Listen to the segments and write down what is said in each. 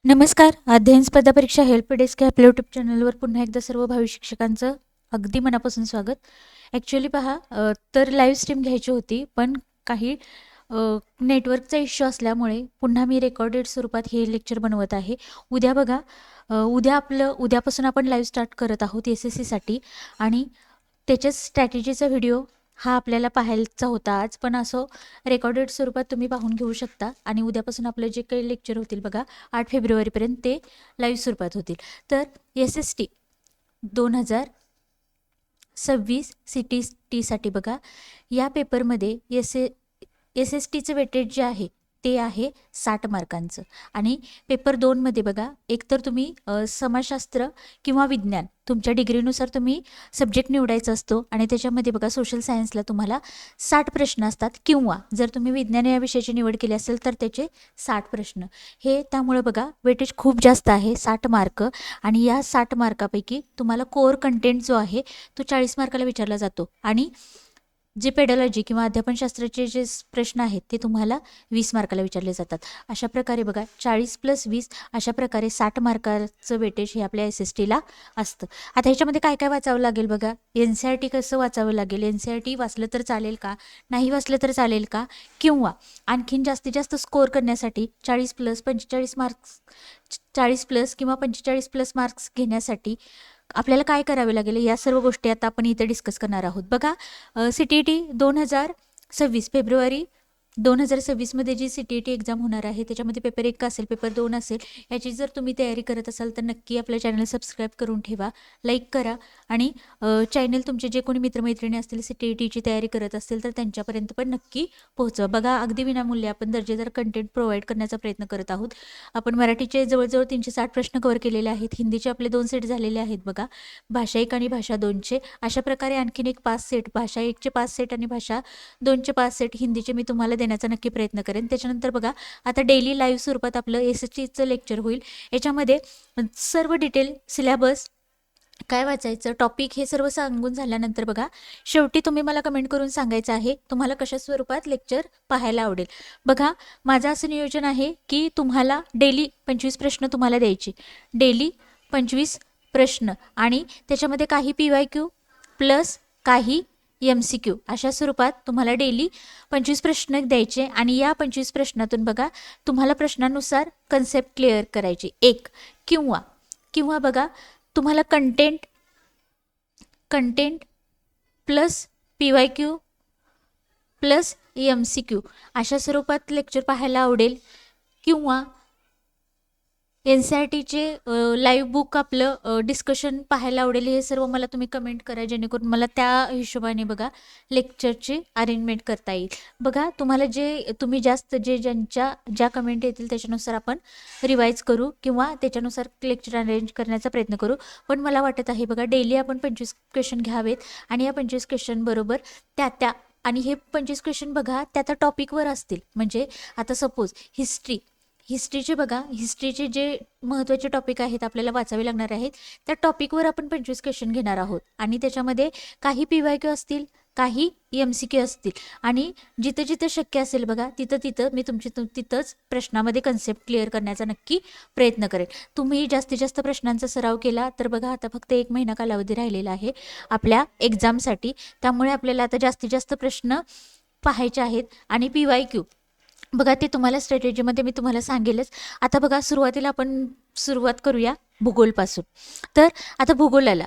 नमस्कार. अध्ययन स्पर्धा परीक्षा हेल्प डेस्क या आपल्या यूट्यूब चॅनलवर पुन्हा एकदा सर्व भावी शिक्षकांचं अगदी मनापासून स्वागत. ॲक्च्युली पहा, तर लाईव्ह स्ट्रीम घ्यायची होती, पण काही नेटवर्कचा इश्यू असल्यामुळे पुन्हा मी रेकॉर्डेड स्वरूपात हे लेक्चर बनवत आहे. उद्या बघा, उद्यापासून आपण लाईव्ह स्टार्ट करत आहोत SSCसाठी, आणि त्याच्याच स्ट्रॅटेजीचा व्हिडिओ हा आपल्याला पाहायचा होता आज, पण असं रेकॉर्डेड स्वरूपात तुम्ही पाहून घेऊ शकता. आणि उद्यापासून आपलं जे काही लेक्चर होतील बघा 8 फेब्रुवारीपर्यंत ते लाईव्ह स्वरूपात होतील. तर SST 2026 CTसाठी बघा, या पेपरमध्ये SSTचं वेटेज जे आहे ते आहे 60 मार्कांचं. आणि पेपर 2मध्ये बघा, एकतर तुम्ही समाजशास्त्र किंवा विज्ञान तुमच्या डिग्रीनुसार तुम्ही सब्जेक्ट निवडायचा असतो, आणि त्याच्यामध्ये बघा सोशल सायन्सला तुम्हाला 60 प्रश्न असतात, किंवा जर तुम्ही विज्ञान या विषयाची निवड केली असेल तर त्याचे 60 प्रश्न. हे त्यामुळे बघा वेटेज खूप जास्त आहे, 60 मार्क. आणि या 60 मार्कापैकी तुम्हाला कोअर कंटेंट जो आहे तो 40 मार्काला विचारला जातो, आणि जे पेडॉलॉजी किंवा अध्यापनशास्त्राचे जे प्रश्न आहेत ते तुम्हाला 20 मार्काला विचारले जातात. अशा प्रकारे बघा 40 + 20 अशा प्रकारे 60 मार्काचं वेटेज हे आपल्या SSTला असतं. आता ह्याच्यामध्ये काय काय वाचावं लागेल बघा. NCERT कसं वाचावं लागेल, NCERT वाचलं तर चालेल का, नाही वाचलं तर चालेल का, किंवा आणखीन जास्तीत जास्त स्कोअर करण्यासाठी 40 + 45 मार्क्स, 40 + किंवा 45+ मार्क्स घेण्यासाठी आपल्याला काय करावे लागेल, या सर्व गोष्टी आता आपण इथे डिस्कस करणार आहोत. बघा, CTET 2026 फेब्रुवारी 2026मध्ये जी CTET एक्झाम होणार आहे त्याच्यामध्ये पेपर 1 असेल, पेपर 2 असेल. याची जर तुम्ही तयारी करत असाल तर नक्की आपलं चॅनल सबस्क्राईब करून ठेवा, लाईक करा, आणि चॅनल तुमचे जे कोणी मित्रमैत्रिणी असतील CTETची तयारी करत असतील तर त्यांच्यापर्यंत पण नक्की पोहोचवा. बघा, अगदी विनामूल्य आपण दर्जेदार कंटेंट प्रोव्हाइड करण्याचा प्रयत्न करत आहोत. आपण मराठीचे जवळजवळ 360 प्रश्न कव्हर केलेले आहेत, हिंदीचे आपले 2 सेट झालेले आहेत बघा, भाषा 1 आणि भाषा 2चे. अशा प्रकारे आणखीन एक 5 सेट, भाषा 1चे 5 सेट आणि भाषा 2चे 5 सेट हिंदीचे मी तुम्हाला देण्याचा नक्की प्रयत्न करेन. त्याच्यानंतर बघा, आता डेली लाईव्ह स्वरूपात आपलं SSTचं लेक्चर होईल. याच्यामध्ये सर्व डिटेल, सिलेबस, काय वाचायचं, टॉपिक, हे सर्व सांगून झाल्यानंतर बघा, शेवटी तुम्ही मला कमेंट करून सांगायचं आहे तुम्हाला कशा स्वरूपात लेक्चर पाहायला आवडेल. बघा, माझं असं नियोजन आहे की तुम्हाला डेली 25 प्रश्न तुम्हाला द्यायचे, डेली 25 प्रश्न, आणि त्याच्यामध्ये काही PYQ प्लस काही MCQ अशा स्वरूपात तुम्हाला डेली 25 प्रश्न द्यायचे. आणि या 25 प्रश्नातून बघा, तुम्हाला प्रश्नानुसार कन्सेप्ट क्लिअर करायची एक, किंवा बघा तुम्हाला content plus PYQ plus MCQ अशा स्वरूपात लेक्चर पाहायला आवडेल, किंवा NCERTचे लाईव्ह बुक आपलं डिस्कशन पाहायला आवडेल. हे सर्व मला तुम्ही कमेंट करा, जेणेकरून मला त्या हिशोबाने बघा लेक्चरची अरेंजमेंट करता येईल. बघा, तुम्हाला तुम्ही ज्या कमेंट येतील त्याच्यानुसार आपण रिवाईज करू, किंवा त्याच्यानुसार लेक्चर अरेंज करण्याचा प्रयत्न करू. पण मला वाटत आहे बघा, डेली आपण 25 क्वेश्चन घ्यावेत, आणि या 25 क्वेश्चन बरोबर आणि हे 25 क्वेश्चन बघा त्या टॉपिकवर असतील. म्हणजे आता सपोज हिस्ट्रीचे बघा, हिस्ट्रीचे जे महत्त्वाचे टॉपिक आहेत आपल्याला वाचावे लागणार आहेत, त्या टॉपिकवर आपण 25 क्वेश्चन घेणार आहोत. आणि त्याच्यामध्ये काही PYQ असतील, काही MCQ असतील, आणि जिथं जिथं शक्य असेल बघा तिथं मी तिथंच प्रश्नामध्ये कन्सेप्ट क्लिअर करण्याचा नक्की प्रयत्न करेन. तुम्ही जास्तीत जास्त प्रश्नांचा सराव केला तर बघा, आता फक्त 1 महिना कालावधी राहिलेला आहे आपल्या एक्झामसाठी. त्यामुळे आपल्याला आता जास्तीत जास्त प्रश्न पाहायचे आहेत. आणि PYQ बघा, ते तुम्हाला स्ट्रॅटेजीमध्ये मी तुम्हाला सांगेलच. आता बघा, सुरुवातीला आपण सुरुवात करूया भूगोलपासून. तर आता भूगोलाला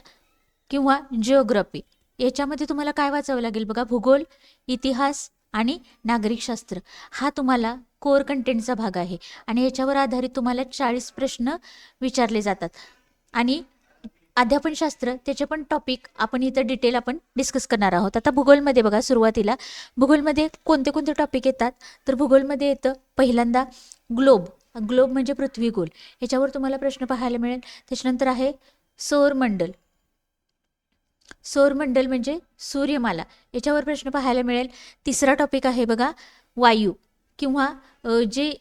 किंवा जिओग्राफी याच्यामध्ये तुम्हाला काय वाचावं लागेल बघा, भूगोल, इतिहास आणि नागरिकशास्त्र हा तुम्हाला कोअर कंटेंटचा भाग आहे, आणि याच्यावर आधारित तुम्हाला 40 प्रश्न विचारले जातात. आणि अध्यापनशास्त्र त्याचे पण टॉपिक आपण इथं डिटेल आपण डिस्कस करणार आहोत. आता भूगोलमध्ये बघा, सुरुवातीला भूगोलमध्ये कोणते कोणते टॉपिक येतात, तर भूगोलमध्ये येतं पहिल्यांदा ग्लोब म्हणजे पृथ्वी गोल, ह्याच्यावर तुम्हाला प्रश्न पाहायला मिळेल. त्याच्यानंतर आहे सौरमंडल म्हणजे सूर्यमाला, याच्यावर प्रश्न पाहायला मिळेल. तिसरा टॉपिक आहे बघा वायू, किंवा जे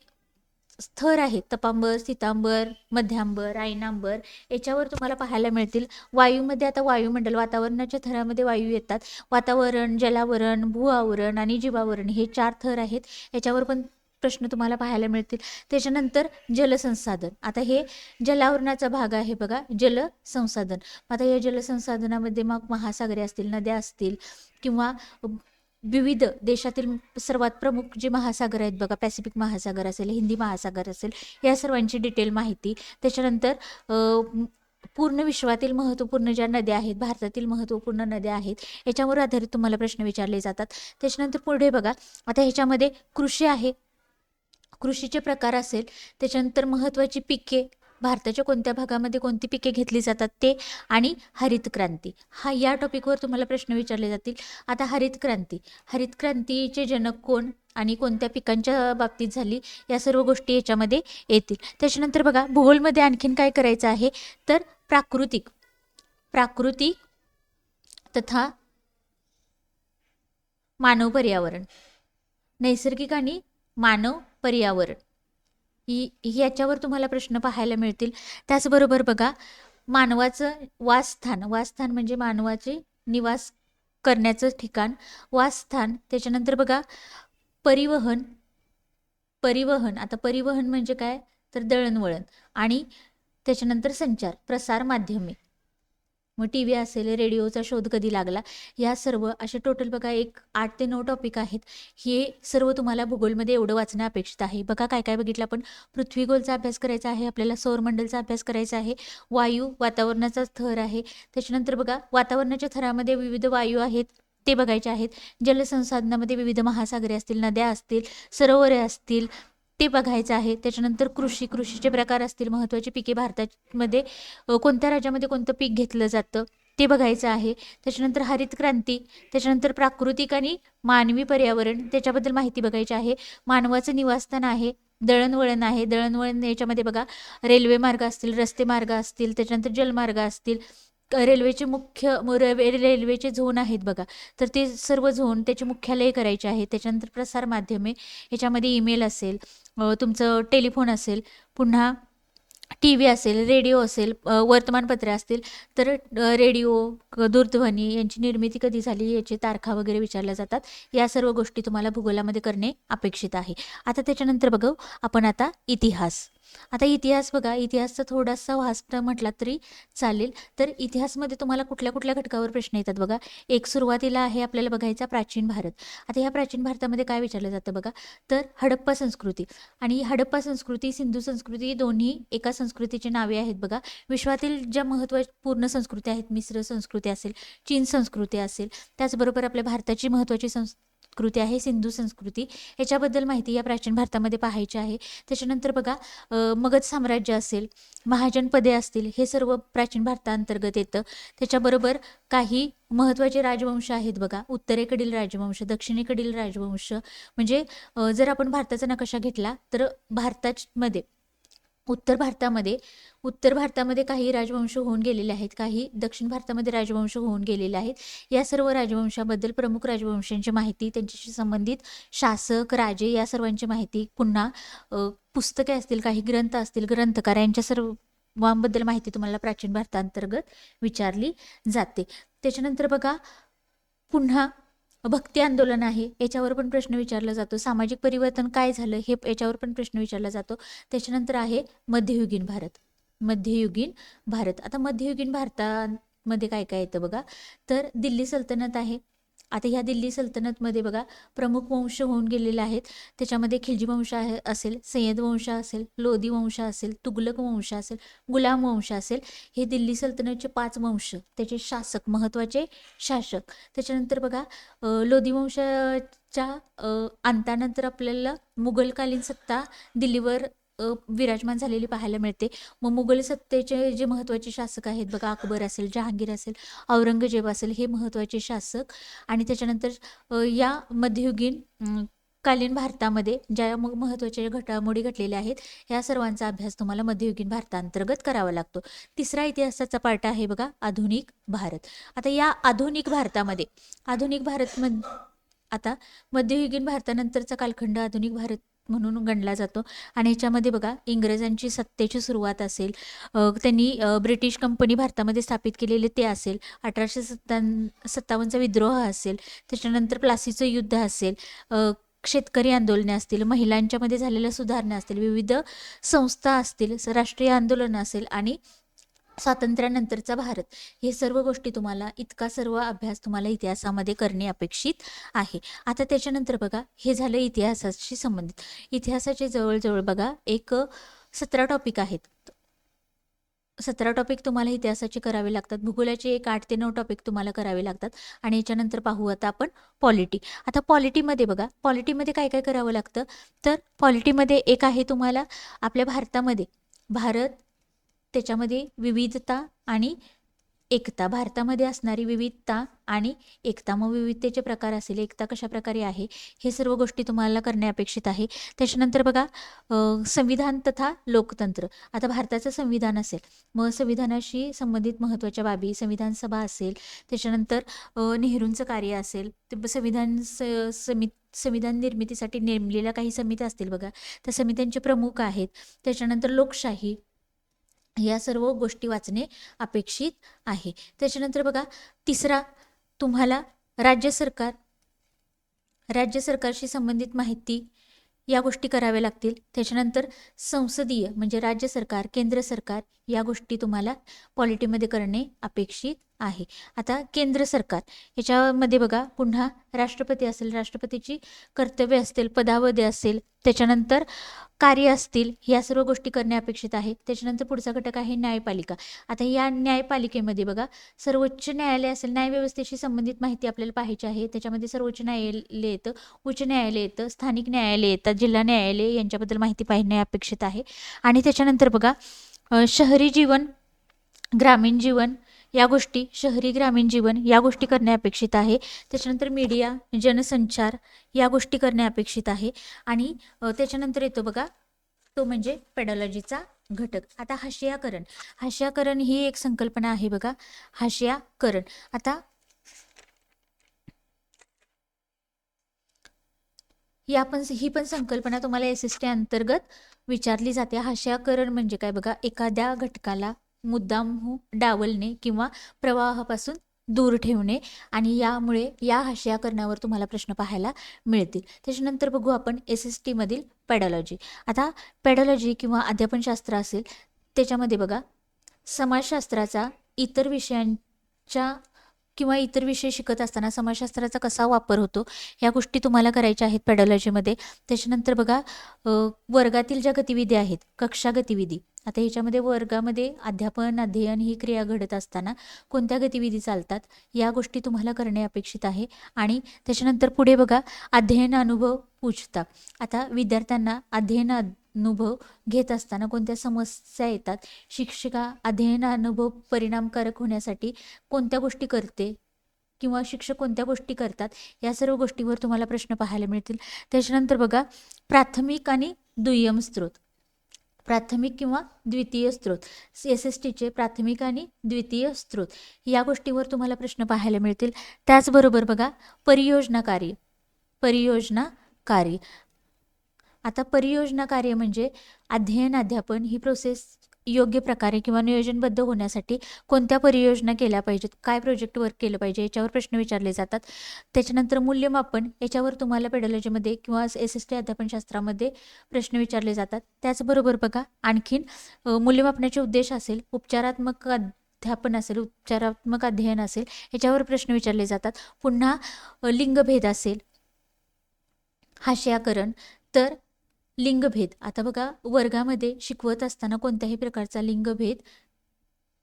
स्थर आहेत तपांबर, सीतांबर, मध्यांबर, आयनांबर, याच्यावर तुम्हाला पाहायला मिळतील. वायूमध्ये आता वायुमंडल, वातावरणाच्या थरामध्ये वायू येतात. वातावरण, जलावरण, भूआवरण आणि जीवावरण हे 4 थर आहेत, याच्यावर पण प्रश्न तुम्हाला पाहायला मिळतील. त्याच्यानंतर जलसंसाधन, आता हे जलावरणाचा भाग आहे बघा, जलसंसाधन. आता या जलसंसाधनामध्ये मग महासागरे असतील, नद्या असतील किंवा विविध देशातील सर्वात प्रमुख जे महासागर आहेत बघा, पॅसिफिक महासागर असेल, हिंदी महासागर असेल, या सर्वांची डिटेल माहिती. त्याच्यानंतर पूर्ण विश्वातील महत्त्वपूर्ण ज्या नद्या आहेत, भारतातील महत्त्वपूर्ण नद्या आहेत, याच्यावर आधारित तुम्हाला प्रश्न विचारले जातात. त्याच्यानंतर पुढे बघा, आता ह्याच्यामध्ये कृषी आहे, कृषीचे प्रकार असेल, त्याच्यानंतर महत्त्वाची पिके, भारताच्या कोणत्या भागामध्ये कोणती पिके घेतली जातात ते, आणि हरित क्रांती, हा या टॉपिकवर तुम्हाला प्रश्न विचारले जातील. आता हरित क्रांतीचे जनक कोण आणि कोणत्या पिकांच्या बाबतीत झाली, या सर्व गोष्टी याच्यामध्ये येतील. त्याच्यानंतर बघा, भूगोलमध्ये आणखीन काय करायचं आहे, तर प्राकृतिक तथा मानव पर्यावरण, नैसर्गिक आणि मानव पर्यावरण, याच्यावर तुम्हाला प्रश्न पाहायला मिळतील. त्याचबरोबर बघा, मानवाचं वासस्थान म्हणजे मानवाचे निवास करण्याचं ठिकाण, वासस्थान. त्याच्यानंतर बघा, परिवहन, आता परिवहन म्हणजे काय, तर दळणवळण. आणि त्याच्यानंतर संचार, प्रसार माध्यमे, मग टी व्ही असेल, रेडिओचा शोध कधी लागला, या सर्व असे टोटल बघा 8 ते 9 टॉपिक आहेत. हे सर्व तुम्हाला भूगोलमध्ये एवढं वाचणं अपेक्षित आहे. बघा काय काय बघितलं आपण, पृथ्वीगोलचा अभ्यास करायचा आहे आपल्याला, सौरमंडलचा अभ्यास करायचा आहे, वायू वातावरणाचा थर आहे. त्याच्यानंतर बघा, वातावरणाच्या थरामध्ये विविध वायू आहेत ते बघायचे आहेत. जलसंसाधनामध्ये विविध महासागरे असतील, नद्या असतील, सरोवरे असतील, ते बघायचं आहे. त्याच्यानंतर कृषीचे प्रकार असतील, महत्त्वाची पिके भारतामध्ये कोणत्या राज्यामध्ये कोणतं पीक घेतलं जातं ते बघायचं आहे. त्याच्यानंतर हरित क्रांती, त्याच्यानंतर प्राकृतिक आणि मानवी पर्यावरण, त्याच्याबद्दल माहिती बघायची आहे. मानवाचं निवासस्थान आहे, दळणवळण आहे, दळणवळण याच्यामध्ये बघा, रेल्वे मार्ग असतील, रस्ते मार्ग असतील, त्याच्यानंतर जलमार्ग असतील, रेल्वेचे रेल्वेचे झोन आहेत बघा, तर ते सर्व झोन त्याचे मुख्यालय करायचे आहे. त्याच्यानंतर प्रसार माध्यमे, याच्यामध्ये ईमेल असेल, तुमचं टेलिफोन असेल, पुन्हा टी व्ही असेल, रेडिओ असेल, वर्तमानपत्रे असतील, तर रेडिओ, दूरध्वनी यांची निर्मिती कधी झाली याची तारखा वगैरे विचारल्या जातात. या सर्व गोष्टी तुम्हाला भूगोलामध्ये करणे अपेक्षित आहे. आता त्याच्यानंतर बघू आपण आता इतिहास. आता इतिहास बघा, इतिहासचा थोडासा वास्ट म्हटला तरी चालेल. तर इतिहासमध्ये तुम्हाला कुठल्या कुठल्या घटकावर प्रश्न येतात बघा. एक सुरुवातीला आहे आपल्याला बघायचा प्राचीन भारत. आता ह्या प्राचीन भारतामध्ये काय विचारलं जातं बघा, तर हडप्पा संस्कृती, आणि हडप्पा संस्कृती, सिंधू संस्कृती, दोन्ही एका संस्कृतीची नावे आहेत बघा. विश्वातील ज्या महत्त्वपूर्ण संस्कृती आहेत, मिस्र संस्कृती असेल, चीन संस्कृती असेल, त्याचबरोबर आपल्या भारताची महत्त्वाची संस्कृती आहे सिंधू संस्कृती, याच्याबद्दल माहिती या प्राचीन भारतामध्ये पाहायची आहे. त्याच्यानंतर बघा, मगध साम्राज्य असेल, महाजनपदे असतील, हे सर्व प्राचीन भारताअंतर्गत येतं. त्याच्याबरोबर काही महत्त्वाचे राजवंश आहेत बघा, उत्तरेकडील राजवंश, दक्षिणेकडील राजवंश. म्हणजे जर आपण भारताचा नकाशा घेतला तर भारतामध्ये उत्तर भारतामध्ये काही राजवंश होऊन गेलेले आहेत, काही दक्षिण भारतामध्ये राजवंश होऊन गेलेले आहेत. या सर्व राजवंशाबद्दल, प्रमुख राजवंशांची माहिती, त्यांच्याशी संबंधित शासक, राजे, या सर्वांची माहिती, पुन्हा पुस्तके असतील, काही ग्रंथ असतील, ग्रंथकार, यांच्या सर्वांबद्दल माहिती तुम्हाला प्राचीन भारतांतर्गत विचारली जाते. त्याच्यानंतर बघा, पुन्हा भक्ती आंदोलन आहे, याच्यावर पण प्रश्न विचारला जातो. सामाजिक परिवर्तन काय झालं हे याच्यावर पण प्रश्न विचारला जातो. त्याच्यानंतर आहे मध्ययुगीन भारत. आता मध्ययुगीन भारतामध्ये काय काय येतं बघा, तर दिल्ली सल्तनत आहे. आता ह्या दिल्ली सल्तनतमध्ये बघा, प्रमुख वंश होऊन गेलेले आहेत. त्याच्यामध्ये खिलजी वंश असेल, सय्यद वंश असेल, लोधी वंश असेल, तुगलक वंश असेल, गुलाम वंश असेल, हे दिल्ली सल्तनतचे 5 वंश, त्याचे शासक, महत्त्वाचे शासक. त्याच्यानंतर बघा, लोधी वंशाच्या अंतानंतर आपल्याला मुघलकालीन सत्ता दिल्लीवर विराजमान झालेली पाहायला मिळते. मग मुघल सत्तेचे जे महत्त्वाचे शासक आहेत बघा, अकबर असेल, जहांगीर असेल, औरंगजेब असेल, हे महत्त्वाचे शासक. आणि त्याच्यानंतर या मध्ययुगीन कालीन भारतामध्ये ज्या मग महत्त्वाच्या घडामोडी घडलेल्या आहेत, ह्या सर्वांचा अभ्यास तुम्हाला मध्ययुगीन भारतांतर्गत करावा लागतो. तिसरा इतिहासाचा पार्ट आहे बघा, आधुनिक भारत. आता या आधुनिक भारतामध्ये आता मध्ययुगीन भारतानंतरचा कालखंड आधुनिक भारत म्हणून गणला जातो. आणि ह्याच्यामध्ये बघा, इंग्रजांची सत्तेची सुरुवात असेल, त्यांनी ब्रिटिश कंपनी भारतामध्ये स्थापित केलेले ते असेल, 1857चा विद्रोह असेल, त्याच्यानंतर प्लासीचं युद्ध असेल, शेतकरी आंदोलने असतील, महिलांच्यामध्ये झालेल्या सुधारणा असतील, विविध संस्था असतील, राष्ट्रीय आंदोलन असेल आणि स्वातंत्र्यानंतरचा भारत, हे सर्व गोष्टी तुम्हाला इतका सर्व अभ्यास तुम्हाला इतिहासामध्ये करणे अपेक्षित आहे. आता त्याच्यानंतर बघा, हे झालं इतिहासाशी संबंधित. इतिहासाचे जवळजवळ बघा एक 17 टॉपिक आहेत. 17 टॉपिक तुम्हाला इतिहासाचे करावे लागतात. भूगोलाचे एक 8 ते 9 टॉपिक तुम्हाला करावे लागतात. आणि याच्यानंतर पाहू आता आपण पॉलिटी. आता पॉलिटीमध्ये बघा, पॉलिटीमध्ये काय काय करावं लागतं, तर पॉलिटीमध्ये एक आहे तुम्हाला आपल्या भारतामध्ये भारत, त्याच्यामध्ये विविधता आणि एकता, भारतामध्ये असणारी विविधता आणि एकता, मग विविधतेचे प्रकार असेल, एकता कशा प्रकारे आहे, हे सर्व गोष्टी तुम्हाला करणे अपेक्षित आहे. त्याच्यानंतर बघा संविधान तथा लोकतंत्र. आता भारताचं संविधान असेल, मग संविधानाशी संबंधित महत्त्वाच्या बाबी, संविधान सभा असेल, त्याच्यानंतर नेहरूंचं कार्य असेल, ते संविधान निर्मितीसाठी नेमलेल्या काही समित्या असतील बघा, त्या समित्यांचे प्रमुख आहेत. त्याच्यानंतर लोकशाही, या सर्व गोष्टी वाचणे अपेक्षित आहे. त्याच्यानंतर बघा तिसरा तुम्हाला राज्य सरकारशी संबंधित माहिती, या गोष्टी कराव्या लागतील. त्याच्यानंतर संसदीय म्हणजे राज्य सरकार, केंद्र सरकार, या गोष्टी तुम्हाला पॉलिटीमध्ये करणे अपेक्षित आहे. आता केंद्र सरकार याच्यामध्ये बघा पुन्हा राष्ट्रपती असेल, राष्ट्रपतीची कर्तव्य असतील, पदावधी असेल, त्याच्यानंतर कार्य असतील, या सर्व गोष्टी करणे अपेक्षित आहे. त्याच्यानंतर पुढचा घटक आहे न्यायपालिका. आता या न्यायपालिकेमध्ये बघा सर्वोच्च न्यायालय असेल, न्यायव्यवस्थेशी संबंधित माहिती आपल्याला पाहायची आहे. त्याच्यामध्ये सर्वोच्च न्यायालय येतं, उच्च न्यायालय येतं, स्थानिक न्यायालय येतात, जिल्हा न्यायालय, यांच्याबद्दल माहिती पाहणे अपेक्षित आहे. आणि त्याच्यानंतर बघा शहरी जीवन, ग्रामीण जीवन, या गोष्टी, शहरी ग्रामीण जीवन, या गोष्टी करणे अपेक्षित आहे. त्याच्यानंतर मीडिया, जनसंचार, या गोष्टी करणे अपेक्षित आहे. आणि त्याच्यानंतर येतो बघा तो म्हणजे पेडॉलॉजीचा घटक. आता हास्याकरण ही एक संकल्पना आहे बघा, हास्याकरण. आता ही पण संकल्पना तुम्हाला SST अंतर्गत विचारली जाते. हास्याकरण म्हणजे काय बघा, एखाद्या घटकाला मुद्दाम डावलणे किंवा प्रवाहापासून दूर ठेवणे, आणि यामुळे या हास्याकरणावर तुम्हाला प्रश्न पाहायला मिळतील. त्याच्यानंतर बघू आपण SST मधील पेडॉलॉजी. आता पेडॉलॉजी किंवा अध्यापनशास्त्र असेल, त्याच्यामध्ये बघा समाजशास्त्राचा इतर विषयांच्या किंवा इतर विषय शिकत असताना समाजशास्त्राचा कसा वापर होतो, ह्या गोष्टी तुम्हाला करायच्या आहेत पेडॉलॉजीमध्ये. त्याच्यानंतर बघा वर्गातील ज्या गतिविधी आहेत, कक्षा गतिविधी. आता ह्याच्यामध्ये वर्गामध्ये अध्यापन, अध्ययन ही क्रिया घडत असताना कोणत्या गतिविधी चालतात, या गोष्टी तुम्हाला करणे अपेक्षित आहे. आणि त्याच्यानंतर पुढे बघा अध्ययन अनुभव पूछता. आता विद्यार्थ्यांना अध्ययन अनुभव घेत असताना कोणत्या समस्या येतात, शिक्षिका अध्ययन अनुभव परिणामकारक होण्यासाठी कोणत्या गोष्टी करते किंवा शिक्षक कोणत्या गोष्टी करतात, या सर्व गोष्टीवर तुम्हाला प्रश्न पाहायला मिळतील. त्याच्यानंतर बघा प्राथमिक आणि दुय्यम स्रोत, प्राथमिक किंवा द्वितीय स्रोत, SSTचे प्राथमिक आणि द्वितीय स्रोत, या गोष्टीवर तुम्हाला प्रश्न पाहायला मिळतील. त्याचबरोबर बघा परियोजना कार्य. आता परियोजना कार्य म्हणजे अध्ययन अध्यापन ही प्रोसेस योग्य प्रकारे किंवा नियोजनबद्ध होण्यासाठी कोणत्या परियोजना केल्या पाहिजेत, काय प्रोजेक्ट वर्क केलं पाहिजे, याच्यावर प्रश्न विचारले जातात. त्याच्यानंतर मूल्यमापन, याच्यावर तुम्हाला पेडॉलॉजीमध्ये किंवा SST अध्यापनशास्त्रामध्ये प्रश्न विचारले जातात. त्याचबरोबर बघा आणखीन मूल्यमापनाचे उद्देश असेल, उपचारात्मक अध्यापन असेल, उपचारात्मक अध्ययन असेल, याच्यावर प्रश्न विचारले जातात. पुन्हा लिंगभेद असेल, हास्याकरण, तर लिंगभेद. आता बघा वर्गामध्ये शिकवत असताना कोणत्याही प्रकारचा लिंगभेद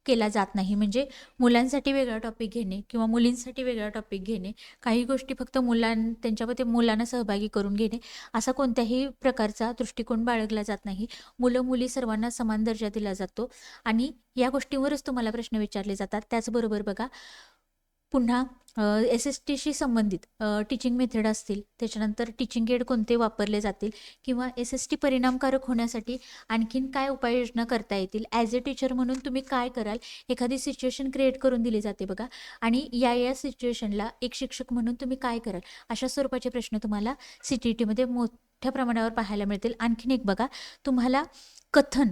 केला जात नाही, म्हणजे मुलांसाठी वेगळा टॉपिक घेणे किंवा मुलींसाठी वेगळा टॉपिक घेणे, काही गोष्टी फक्त त्यांच्यामध्ये मुलांना सहभागी करून घेणे, असा कोणत्याही प्रकारचा दृष्टिकोन बाळगला जात नाही. मुलं मुली सर्वांना समान दर्जा दिला जातो आणि या गोष्टीवरच तुम्हाला प्रश्न विचारले जातात. त्याचबरोबर बघा पुन्हा SSTशी संबंधित टीचिंग मेथड असतील, त्याच्यानंतर टीचिंग एड कोणते वापरले जातील किंवा SST परिणामकारक होण्यासाठी आणखीन काय उपाययोजना करता येतील, ॲज अ टीचर म्हणून तुम्ही काय कराल, एखादी सिच्युएशन क्रिएट करून दिली जाते बघा, आणि या सिच्युएशनला एक शिक्षक म्हणून तुम्ही काय कराल, अशा स्वरूपाचे प्रश्न तुम्हाला CTETमध्ये मोठ्या प्रमाणावर पाहायला मिळतील. आणखीन एक बघा तुम्हाला कथन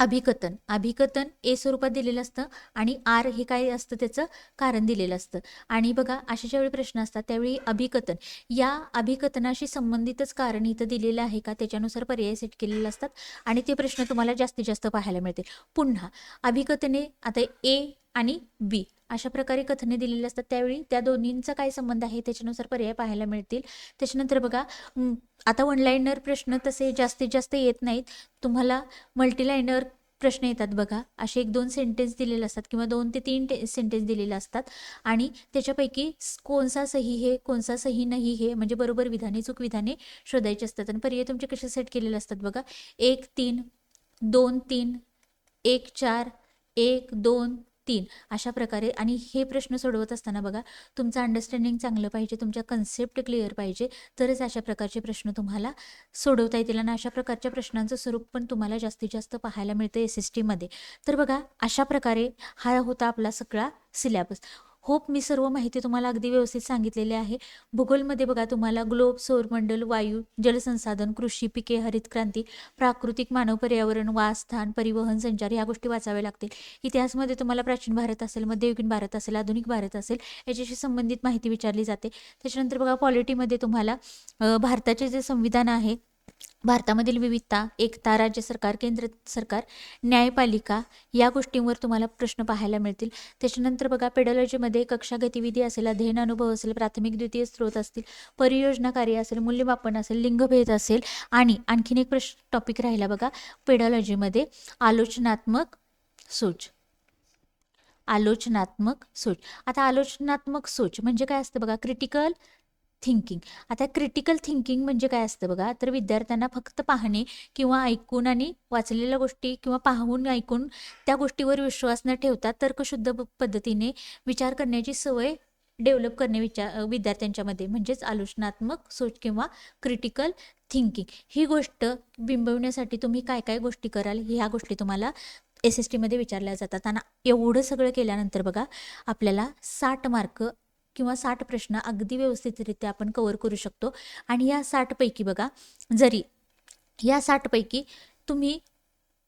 अभिकथन ए स्वरूपात दिलेलं असतं आणि आर हे काय असतं त्याचं कारण दिलेलं असतं. आणि बघा अशा ज्यावेळी प्रश्न असतात त्यावेळी अभिकथन या अभिकथनाशी संबंधितच कारण इथं दिलेलं आहे का त्याच्यानुसार पर्याय सेट केलेले असतात आणि ते प्रश्न तुम्हाला जास्तीत जास्त पाहायला मिळतील. पुन्हा अभिकथने आता ए आणि बी अशा प्रकारे कथने दिलेली असतात त्यावेळी त्या दोन्हींचा काय संबंध आहे त्याच्यानुसार पर्याय पाहायला मिळतील. त्याच्यानंतर बघा आता वन लाईनर प्रश्न तसे जास्तीत जास्त येत नाहीत, तुम्हाला मल्टीलाईनर प्रश्न येतात बघा. असे 1-2 सेंटेन्स दिलेले असतात किंवा 2 ते 3 सेंटेन्स दिलेले असतात आणि त्याच्यापैकी कोणसा सही है कोणसा सही नाही हे म्हणजे बरोबर विधाने चूक विधाने शोधायचे असतात. आणि पर्याय तुमचे कसे सेट केलेले असतात बघा. 1-3, 2-3, 1-4, 1-2-3 अशा प्रकारे. आणि हे प्रश्न सोडवत असताना बघा तुमचं अंडरस्टँडिंग चांगलं पाहिजे, तुमच्या कन्सेप्ट क्लिअर पाहिजे, तरच अशा प्रकारचे प्रश्न तुम्हाला सोडवता येतील. आणि अशा प्रकारच्या प्रश्नांचं स्वरूप पण तुम्हाला जास्तीत जास्त पाहायला मिळतं SST मध्ये. तर बघा अशा प्रकारे हा होता आपला सगळा सिलेबस. होप मी सर्व माहिती तुम्हाला अगदी व्यवस्थित सांगितलेली आहे. भूगोलमध्ये बघा तुम्हाला ग्लोब, सौरमंडल, वायू, जलसंसाधन, कृषी, पिके, हरित क्रांती, प्राकृतिक, मानव, पर्यावरण, वासस्थान, परिवहन, संचार ह्या गोष्टी वाचाव्या लागतील. इतिहासमध्ये तुम्हाला प्राचीन भारत असेल, मध्ययुगीन भारत असेल, आधुनिक भारत असेल याच्याशी संबंधित माहिती विचारली जाते. त्याच्यानंतर बघा पॉलिटीमध्ये तुम्हाला भारताचे जे संविधान आहे, भारतामधील विविधता, एकता, राज्य सरकार, केंद्र सरकार, न्यायपालिका या गोष्टींवर तुम्हाला प्रश्न पाहायला मिळतील. त्याच्यानंतर बघा पेडॉलॉजीमध्ये कक्षा गतिविधी असेल, अध्ययन अनुभव असेल, प्राथमिक द्वितीय स्रोत असतील, परियोजना कार्य असेल, मूल्यमापन असेल, लिंगभेद असेल आणि आणखीन एक टॉपिक राहिला बघा पेडॉलॉजीमध्ये आलोचनात्मक सोच. आलोचनात्मक सोच. आता आलोचनात्मक सोच म्हणजे काय असतं बघा, क्रिटिकल थिंकिंग. आता क्रिटिकल थिंकिंग म्हणजे काय असतं बघा, तर विद्यार्थ्यांना फक्त पाहणे किंवा ऐकून आणि वाचलेल्या गोष्टी किंवा पाहून ऐकून त्या गोष्टीवर विश्वास न ठेवता तर्कशुद्ध पद्धतीने विचार करण्याची सवय डेव्हलप करणे विद्यार्थ्यांच्यामध्ये म्हणजेच आलोचनात्मक सोच किंवा क्रिटिकल थिंकिंग. ही गोष्ट बिंबवण्यासाठी तुम्ही काय काय गोष्टी कराल ह्या गोष्टी तुम्हाला SST मध्ये विचारल्या जातात. आणि एवढं सगळं केल्यानंतर बघा आपल्याला 60 मार्क किंवा 60 प्रश्न अगदी व्यवस्थितरित्या आपण कव्हर करू शकतो. आणि या 60 पैकी बघा जरी या 60 पैकी तुम्ही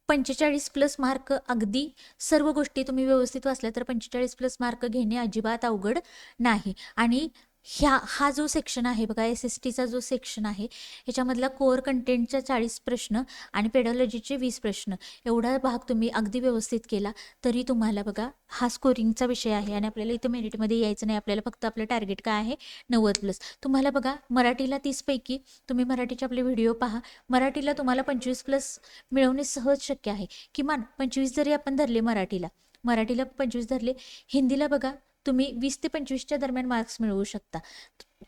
45+ मार्क अगदी सर्व गोष्टी तुम्ही व्यवस्थित वाचल्या तर 45+ मार्क घेणे अजिबात अवघड नाही. आणि हा जो सेक्शन आहे बघा SSTचा जो सेक्शन आहे ह्याच्यामधला कोअर कंटेंटच्या 40 प्रश्न आणि पेडॉलॉजीचे 20 प्रश्न एवढा भाग तुम्ही अगदी व्यवस्थित केला तरी तुम्हाला बघा हा स्कोरिंगचा विषय आहे आणि आपल्याला इथं मेरिटमध्ये यायचं नाही. आपल्याला फक्त आपलं टार्गेट काय आहे 90+. तुम्हाला बघा मराठीला 30 पैकी तुम्ही मराठीचे आपले व्हिडिओ पहा. मराठीला तुम्हाला 25+ मिळवणे सहज शक्य आहे. किमान 25 जरी आपण धरले मराठीला 25 धरले. हिंदीला बघा तुम्ही 20 ते 25च्या दरम्यान मार्क्स मिळवू शकता.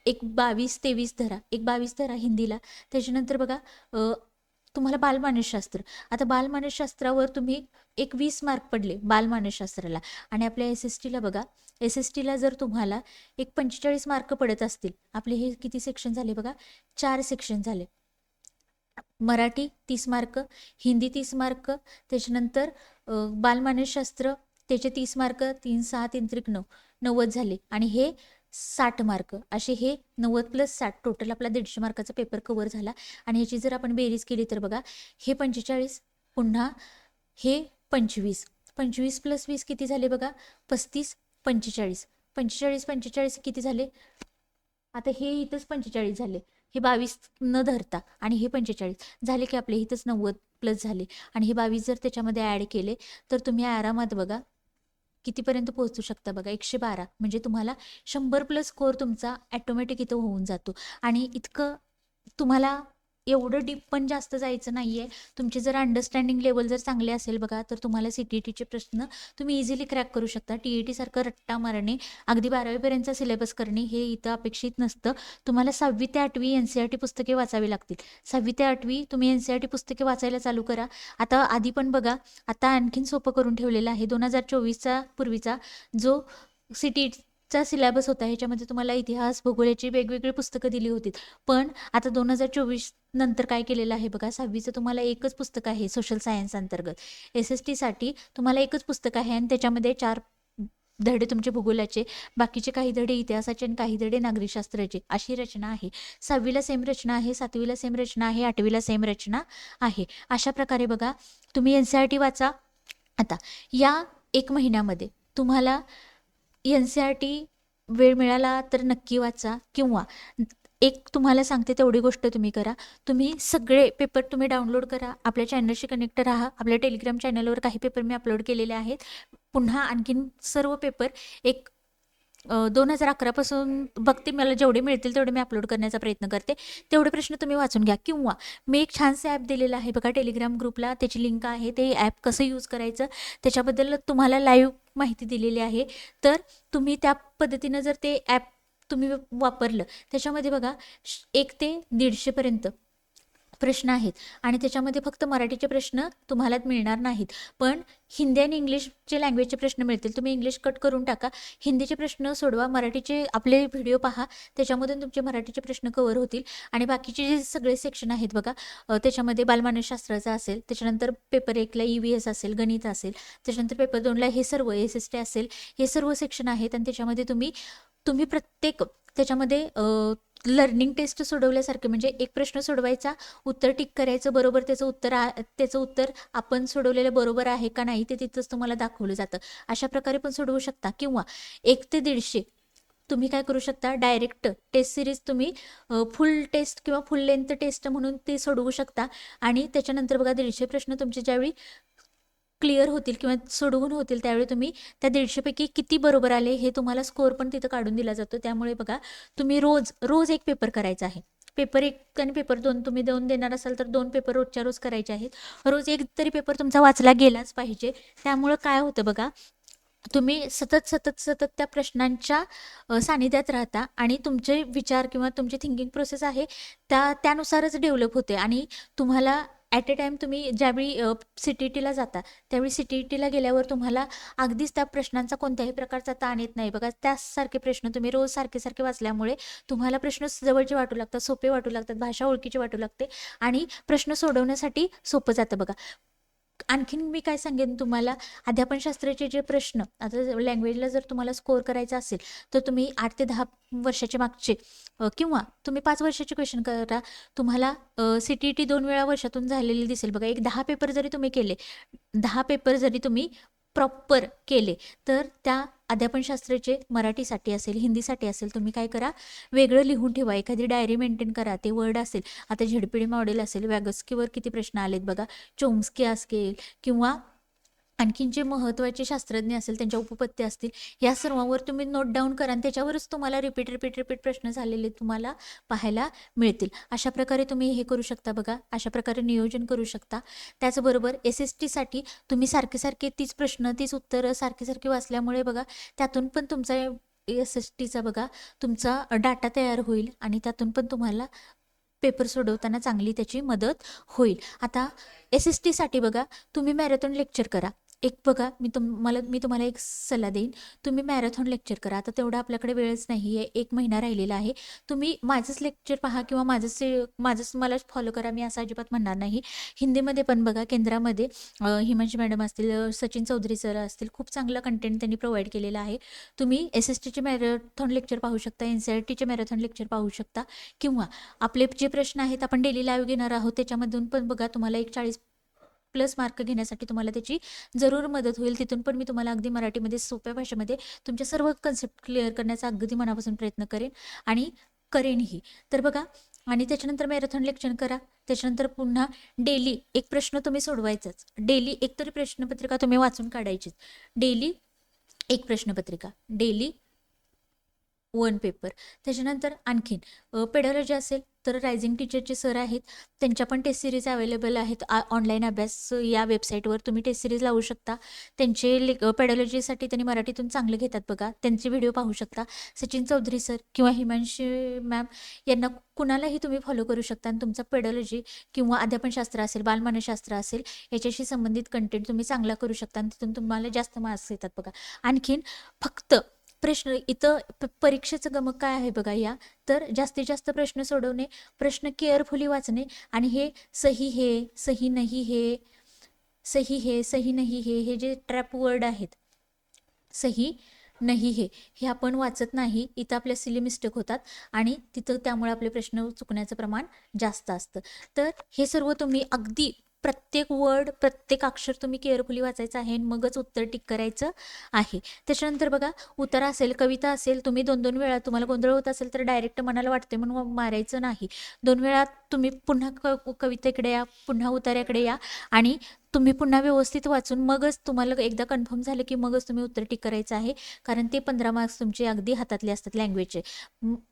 एक 22-23 धरा, एक 22 धरा हिंदीला. त्याच्यानंतर बघा तुम्हाला बालमानसशास्त्र. आता बालमानसशास्त्रावर तुम्ही एक 20 मार्क पडले बालमानसशास्त्राला आणि आपल्या SSTला बघा SSTला जर तुम्हाला एक 45 मार्क पडत असतील, आपले हे किती सेक्शन झाले बघा 4 सेक्शन झाले. मराठी 30 मार्क, हिंदी 30 मार्क, त्याच्यानंतर बालमानसशास्त्र त्याचे 30 मार्क, 3 6 3 त्रिक 9 90 झाले आणि हे 60 मार्क असे हे 90+60 टोटल आपला 150 मार्काचा पेपर कव्हर झाला. आणि ह्याची जर आपण बेरीज केली तर बघा हे 45 पुन्हा हे 25 + 20 किती झाले बघा 35 45 45 किती झाले. आता हे इथंच 45 झाले, हे 22 न धरता आणि हे 45 झाले की आपले इथंच 90+ झाले. आणि हे 22 जर त्याच्यामध्ये ॲड केले तर तुम्ही आरामात बघा कितीपर्यंत पोहोचू शकता बघा 112. म्हणजे तुम्हाला 100+ स्कोअर तुमचा ॲटोमॅटिक इथं होऊन जातो. आणि इतकं तुम्हाला एवढं डीप पण जास्त जायचं नाही आहे. तुमचे जर अंडरस्टँडिंग लेवल जर चांगले असेल बघा तर तुम्हाला CTETचे प्रश्न तुम्ही इझिली क्रॅक करू शकता. TET सारखं रट्टा मारणे अगदी 12वीपर्यंतचा सिलेबस करणे हे इथं अपेक्षित नसतं. तुम्हाला 6वी ते 8वी NCERT पुस्तके वाचावी लागतील. 6वी ते 8वी तुम्ही NCERT पुस्तके वाचायला चालू करा. आता आधी पण बघा आता आणखीन सोपं करून ठेवलेलं आहे. 2024चा पूर्वीचा जो CTETचा सिलेबस होता ह्याच्यामध्ये तुम्हाला इतिहास भूगोलाची वेगवेगळी पुस्तकं दिली होती. पण आता 2024 नंतर काय केलेलं आहे बघा 6वीचं तुम्हाला एकच पुस्तक आहे सोशल सायन्स अंतर्गत. SSTसाठी तुम्हाला एकच पुस्तक आहे आणि त्याच्यामध्ये 4 धडे तुमचे भूगोलाचे, बाकीचे काही धडे इतिहासाचे आणि काही धडे नागरिकशास्त्राचे, अशी रचना आहे. 6वीला सेम रचना आहे, 7वीला सेम रचना आहे, 8वीला सेम रचना आहे. अशा प्रकारे बघा तुम्ही NCERT वाचा. आता या 1 महिन्यामध्ये तुम्हाला NCERT वेळ मिळाला तर नक्की वाचा, किंवा एक तुम्हाला सांगते तेवढी गोष्ट तुम्ही करा. तुम्ही सगळे पेपर तुम्ही डाउनलोड करा, आपल्या चॅनलशी कनेक्ट राहा. आपल्या टेलिग्राम चॅनलवर काही पेपर मी अपलोड केलेले आहेत. पुन्हा आणखीन सर्व पेपर एक 2011 पासून बघते, मला जेवढे मिळतील तेवढे मी अपलोड करण्याचा प्रयत्न करते. तेवढे प्रश्न तुम्ही वाचून घ्या. किंवा मी एक छानसे ॲप दिलेलं आहे बघा टेलिग्राम ग्रुपला, त्याची लिंक आहे. ते ॲप कसं यूज करायचं त्याच्याबद्दल तुम्हाला लाईव्ह माहिती दिलेली आहे. तर तुम्ही त्या पद्धतीनं जर ते ॲप तुम्ही वापरलं, त्याच्यामध्ये बघा 1 ते 150 पर्यंत प्रश्न आहेत आणि त्याच्यामध्ये फक्त मराठीचे प्रश्न तुम्हाला मिळणार नाहीत, पण हिंदी आणि इंग्लिशचे लँग्वेजचे प्रश्न मिळतील. तुम्ही इंग्लिश कट करून टाका, हिंदीचे प्रश्न सोडवा, मराठीचे आपले व्हिडिओ पहा, त्याच्यामधून तुमचे मराठीचे प्रश्न कव्हर होतील. आणि बाकीचे जे सगळे सेक्शन आहेत बघा, त्याच्यामध्ये बालमानसशास्त्राचा असेल, त्याच्यानंतर पेपर 1ला EVS असेल, गणित असेल, त्याच्यानंतर पेपर 2ला हे सर्व SST असेल, हे सर्व सेक्शन आहेत. आणि त्याच्यामध्ये तुम्ही प्रत्येक त्याच्यामध्ये लर्निंग टेस्ट सोडवल्यासारखे, म्हणजे एक प्रश्न सोडवायचा, उत्तर टिक करायचं, बरोबर त्याचं उत्तर आपण सोडवलेलं बरोबर आहे का नाही ते तिथंच तुम्हाला दाखवलं जातं. अशा प्रकारे पण सोडवू शकता. किंवा 1 ते 150 तुम्ही काय करू शकता, डायरेक्ट टेस्ट सिरीज तुम्ही फुल टेस्ट किंवा फुल लेंथ टेस्ट म्हणून ते सोडवू शकता. आणि त्याच्यानंतर बघा 150 प्रश्न तुमचे ज्यावेळी क्लिअर होतील किंवा सोडवून होतील, त्यावेळी तुम्ही त्या 150 पैकी किती बरोबर आले हे तुम्हाला स्कोअर पण तिथं काढून दिला जातो. त्यामुळे बघा तुम्ही रोज एक पेपर करायचा आहे. पेपर 1 आणि पेपर 2 तुम्ही 2 देणार असाल तर 2 पेपर रोजच्या रोज करायचे आहेत. रोज एक तरी पेपर तुमचा वाचला गेलाच पाहिजे. त्यामुळं काय होतं बघा, तुम्ही सतत त्या प्रश्नांच्या सानिध्यात राहता आणि तुमचे विचार किंवा तुमची थिंकिंग प्रोसेस आहे त्यानुसारच डेव्हलप होते. आणि तुम्हाला ॲट ए टाईम तुम्ही ज्यावेळी CTETला जाता, त्यावेळी CTETला गेल्यावर तुम्हाला अगदीच त्या प्रश्नांचा कोणत्याही प्रकारचा ताण येत नाही बघा. त्यासारखे प्रश्न तुम्ही रोज सारखे वाचल्यामुळे तुम्हाला प्रश्न जवळचे वाटू लागतात, सोपे वाटू लागतात, भाषा ओळखीची वाटू लागते आणि प्रश्न सोडवण्यासाठी सोपं जातं बघा. आणखीन मी काय सांगेन तुम्हाला, अध्यापनशास्त्राचे जे प्रश्न, आता लँग्वेजला जर तुम्हाला स्कोअर करायचा असेल तर तुम्ही 8 ते 10 वर्षाचे मागचे किंवा तुम्ही 5 वर्षाचे क्वेश्चन करा. तुम्हाला CTET 2 वेळा वर्षातून झालेले दिसेल बघा. एक 10 पेपर जरी तुम्ही केले, 10 पेपर जरी तुम्ही प्रॉपर केले, तर त्या अध्यापनशास्त्राचे मराठीसाठी असेल, हिंदीसाठी असेल, तुम्ही काय करा, वेगळं लिहून ठेवा. एखादी डायरी मेंटेन करा. ते वर्ड असेल, आता ZPD मॉडेल असेल, वॅगस्कीवर किती प्रश्न आलेत बघा, चोम्स्की असेल, किंवा आणखीन जे महत्त्वाचे शास्त्रज्ञ असेल त्यांच्या उपपत्ती असतील, या सर्वांवर तुम्ही नोट डाऊन करा आणि त्याच्यावरच तुम्हाला रिपीट प्रश्न झालेले तुम्हाला पाहायला मिळतील. अशा प्रकारे तुम्ही हे करू शकता बघा. अशा प्रकारे नियोजन करू शकता. त्याचबरोबर SSTसाठी तुम्ही सारखे तीच प्रश्न, तीच उत्तरं सारखी वाचल्यामुळे बघा त्यातून पण तुमचा SSTचा बघा तुमचा डाटा तयार होईल आणि त्यातून पण तुम्हाला पेपर सोडवताना चांगली त्याची मदत होईल. आता SSTसाठी बघा तुम्ही मॅरेथॉन लेक्चर करा. एक बघा मी तुम्हाला एक सल्ला देईन, तुम्ही मॅरेथॉन लेक्चर करा. आता तेवढा आपल्याकडे वेळच नाही आहे, 1 महिना राहिलेला आहे. तुम्ही माझंच लेक्चर पहा किंवा माझंच मला फॉलो करा, मी असं अजिबात म्हणणार नाही. हिंदीमध्ये पण बघा केंद्रामध्ये हिमांशी मॅडम असतील, सचिन चौधरी सर असतील, खूप चांगला कंटेंट त्यांनी प्रोव्हाइड केलेला आहे. तुम्ही SSTचे मॅरेथॉन लेक्चर पाहू शकता, NCERTचे मॅरेथॉन लेक्चर पाहू शकता. किंवा आपले जे प्रश्न आहेत आपण डेली लाईव्ह घेणार आहोत, त्याच्यामधून पण बघा तुम्हाला एक 40+ मार्क घेण्यासाठी तुम्हाला त्याची जरूर मदत होईल. तिथून पण मी तुम्हाला अगदी मराठीमध्ये सोप्या भाषेमध्ये तुमच्या सर्व कन्सेप्ट क्लिअर करण्याचा अगदी मनापासून प्रयत्न करेन आणि करेनही. तर बघा, आणि त्याच्यानंतर मॅरेथॉन लेक्चर करा. त्याच्यानंतर पुन्हा डेली एक प्रश्न तुम्ही सोडवायचाच. डेली एक तरी प्रश्नपत्रिका तुम्ही वाचून काढायचीच. डेली एक प्रश्नपत्रिका, डेली 1 पेपर. त्याच्यानंतर आणखीन पेडॉलॉजी असेल तर रायझिंग टीचरचे सर आहेत, त्यांच्या पण टेस्ट सिरीज अवेलेबल आहेत. ऑनलाईन अभ्यास या वेबसाईटवर तुम्ही टेस्ट सिरीज लावू शकता. त्यांचे पेडॉलॉजीसाठी त्यांनी मराठीतून चांगले घेतात बघा, त्यांचे व्हिडिओ पाहू शकता. सचिन चौधरी सर किंवा हिमांशी मॅम यांना कुणालाही तुम्ही फॉलो करू शकता आणि तुमचा पेडॉलॉजी किंवा अध्यापनशास्त्र असेल, बालमानसशास्त्र असेल, याच्याशी संबंधित कंटेंट तुम्ही चांगला करू शकता आणि तिथून तुम्हाला जास्त मार्क्स येतात बघा. आणखीन फक्त प्रश्न इथं परीक्षेचं गमक काय आहे बघा, या तर जास्तीत जास्त प्रश्न सोडवणे, प्रश्न केअरफुली वाचणे आणि हे सही है, सही नहीं है, सही है, सही नहीं है, हे जे ट्रॅप वर्ड आहेत, सही नाही हे आपण वाचत नाही, इथं आपल्या सिली मिस्टेक होतात आणि तिथं त्यामुळे आपले प्रश्न चुकण्याचं प्रमाण जास्त असतं. तर हे सर्व तुम्ही अगदी प्रत्येक वर्ड प्रत्येक अक्षर तुम्ही केअरफुली वाचायचं आहे आणि मगच उत्तर टिक करायचं आहे. त्याच्यानंतर बघा उत्तर असेल, कविता असेल, तुम्ही 2-2 वेळा तुम्हाला गोंधळ होत असेल तर डायरेक्ट मनाला वाटते म्हणून मारायचं नाही. 2 वेळा तुम्ही पुन्हा कवितेकडे या, पुन्हा उतार्याकडे या आणि तुम्ही पुन्हा व्यवस्थित वाचून मगच तुम्हाला एकदा कन्फर्म झालं की मगच तुम्ही उत्तर टिक करायचं आहे. कारण ते 15 मार्क्स तुमचे अगदी हातातले असतात लँग्वेजचे.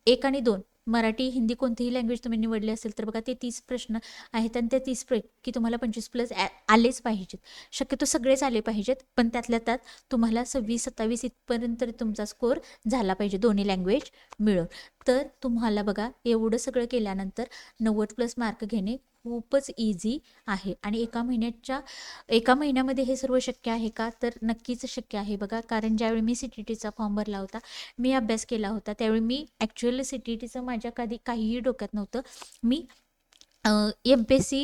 1 आणि 2 मराठी, हिंदी कोणतीही लँग्वेज तुम्ही निवडली असेल तर बघा ते 30 प्रश्न आहेत आणि त्या 30 पैकी तुम्हाला 25+ आलेच पाहिजेत. शक्यतो सगळेच आले पाहिजेत, पण त्यातल्या त्यात तुम्हाला 26-27 इथपर्यंत तरी तुमचा स्कोअर झाला पाहिजे दोन्ही लँग्वेज मिळून. तर तुम्हाला बघा एवढं सगळं केल्यानंतर 90+ मार्क घेणे खूपच इझी आहे. आणि एका महिन्यामध्ये हे सर्व शक्य आहे का? तर नक्कीच शक्य आहे बघा. कारण ज्यावेळी मी CTETचा फॉर्म भरला होता, मी अभ्यास केला होता, त्यावेळी मी ॲक्च्युअल CTETचं माझ्या काहीही डोक्यात नव्हतं. मी MPSC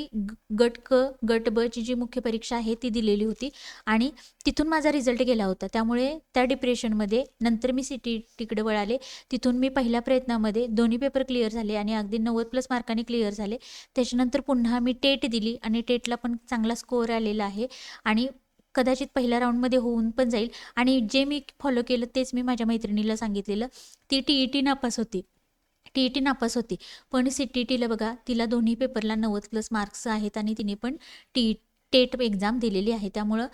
गट क गट ब ची जी मुख्य परीक्षा आहे ती दिलेली होती आणि तिथून माझा रिझल्ट गेला होता. त्यामुळे त्या डिप्रेशनमध्ये नंतर मी CTETकडे वळाले. तिथून मी पहिल्या प्रयत्नामध्ये दोन्ही पेपर क्लिअर झाले आणि अगदी 90+ मार्कांनी क्लिअर झाले. त्याच्यानंतर पुन्हा मी टेट दिली आणि टेटला पण चांगला स्कोअर आलेला आहे आणि कदाचित पहिल्या राऊंडमध्ये होऊन पण जाईल. आणि जे मी फॉलो केलं तेच मी माझ्या मैत्रिणीला सांगितलेलं. ती TET नापास होती. TET नापास होती, पण CTETला बघा तिला दोन्ही पेपरला 90+ मार्क्स आहेत आणि तिने पण टेट एक्झाम दिलेली आहे. त्यामुळं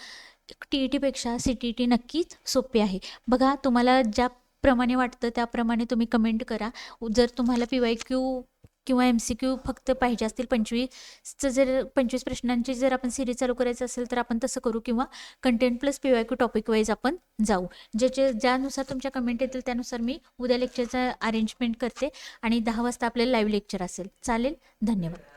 TETपेक्षा CTET नक्कीच सोपे आहे. बघा तुम्हाला ज्याप्रमाणे वाटतं त्याप्रमाणे तुम्ही कमेंट करा. जर तुम्हाला PYQ किंवा MCQ फक्त पाहिजे असतील 25चं, जर 25 प्रश्नांची जर आपण सिरीज चालू करायचं असेल तर आपण तसं करू किंवा content plus PYQ topic wise आपण जाऊ. ज्यानुसार तुमच्या कमेंट येतील त्यानुसार मी उद्या लेक्चरचं अरेंजमेंट करते आणि 10 वाजता आपल्याला लाईव्ह लेक्चर असेल. चालेल. धन्यवाद.